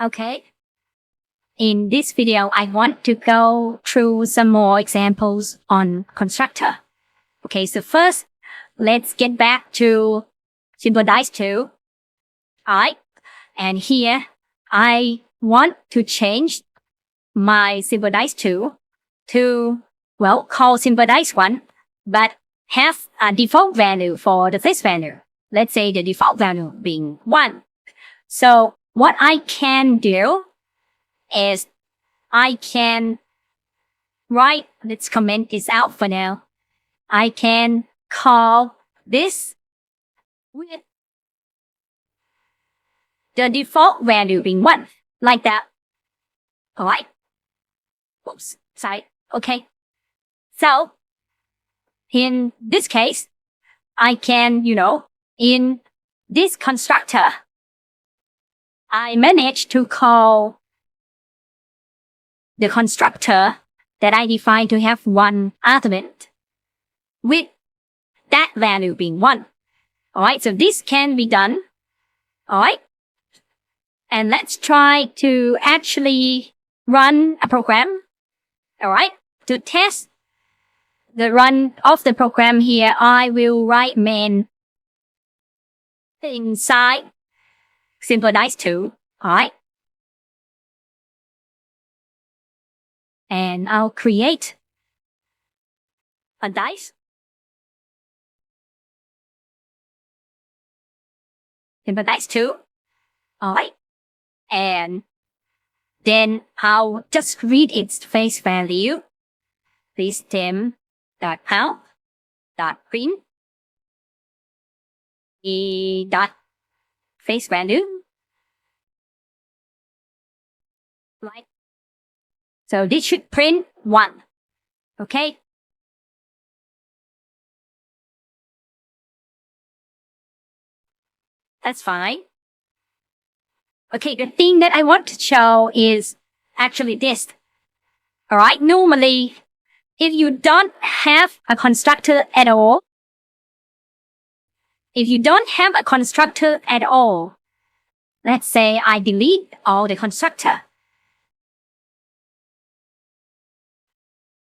Okay. In this video, I want to go through some more examples on Constructor. Okay, so first, let's get back to Simple Dice 2. Alright, and here, I want to change my Simple Dice 2 to, well, call Simple Dice 1, but have a default value for the face value. Let's say the default value being 1. So, what I can do is I can write, let's comment this out for now. I can call this with the default value being 1, like that. Alright. Oops, sorry. Okay. So, in this case, I can, in this constructor, I managed to call the constructor that I defined to have 1 argument with that value being 1. Alright, so this can be done. Alright. And let's try to actually run a program. Alright. To test the run of the program here, I will write main inside Simple Dice 2. Alright. And I'll create a dice. Simple Dice 2. Alright. And then I'll just read its face value. System.out.print face value. Right. So this should print 1. Okay. That's fine. Okay, the thing that I want to show is actually this. Alright, normally, if you don't have a constructor at all, let's say I delete all the constructor.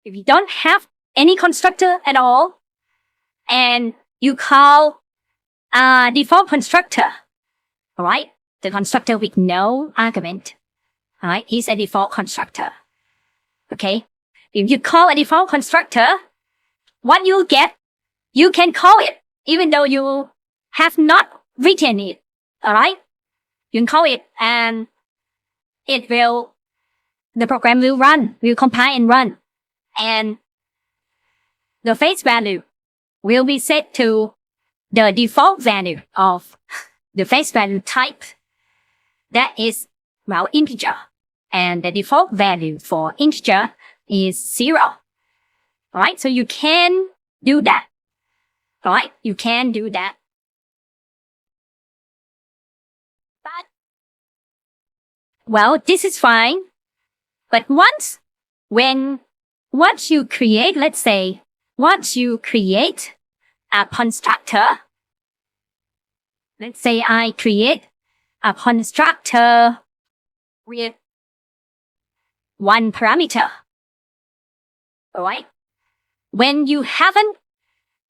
If you don't have any constructor at all, and you call a default constructor, alright, the constructor with no argument, alright, is a default constructor. Okay, if you call a default constructor, what you'll get, you can call it, even though you have not written it, alright? You can call it and the program will compile and run. And the face value will be set to the default value of the face value type. That is, well, integer. And the default value for integer is 0. Alright, so you can do that. Alright, you can do that. But, well, this is fine. But once you create, let's say, once you create a constructor, let's say I create a constructor with 1 parameter. Alright? When you haven't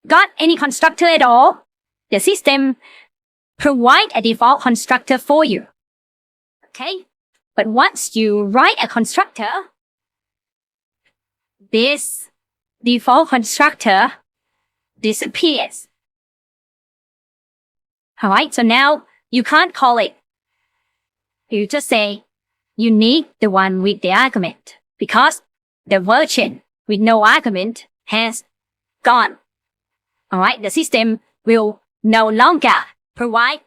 got any constructor at all, the system provides a default constructor for you. Okay? But once you write a constructor, this default constructor disappears. Alright, so now you can't call it. You just say you need the one with the argument because the version with no argument has gone. Alright, the system will no longer provide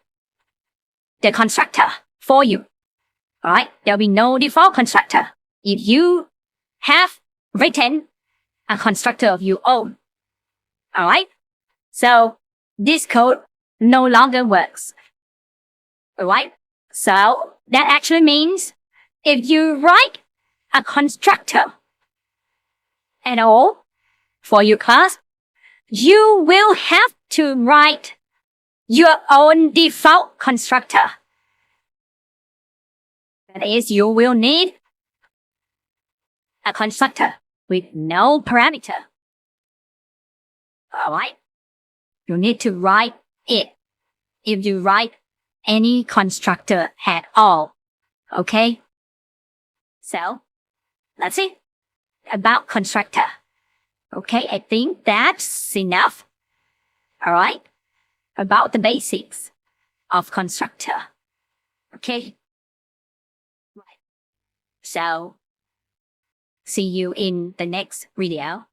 the constructor for you. Alright, there'll be no default constructor if you have written a constructor of your own. Alright, so this code no longer works. Alright, so that actually means if you write a constructor at all for your class, you will have to write your own default constructor. That is, you will need a constructor with no parameter. Alright? You need to write it. If you write any constructor at all. Okay? So, that's it about constructor. Okay, I think that's enough. Alright? About the basics of constructor. Okay? Right. So, see you in the next video.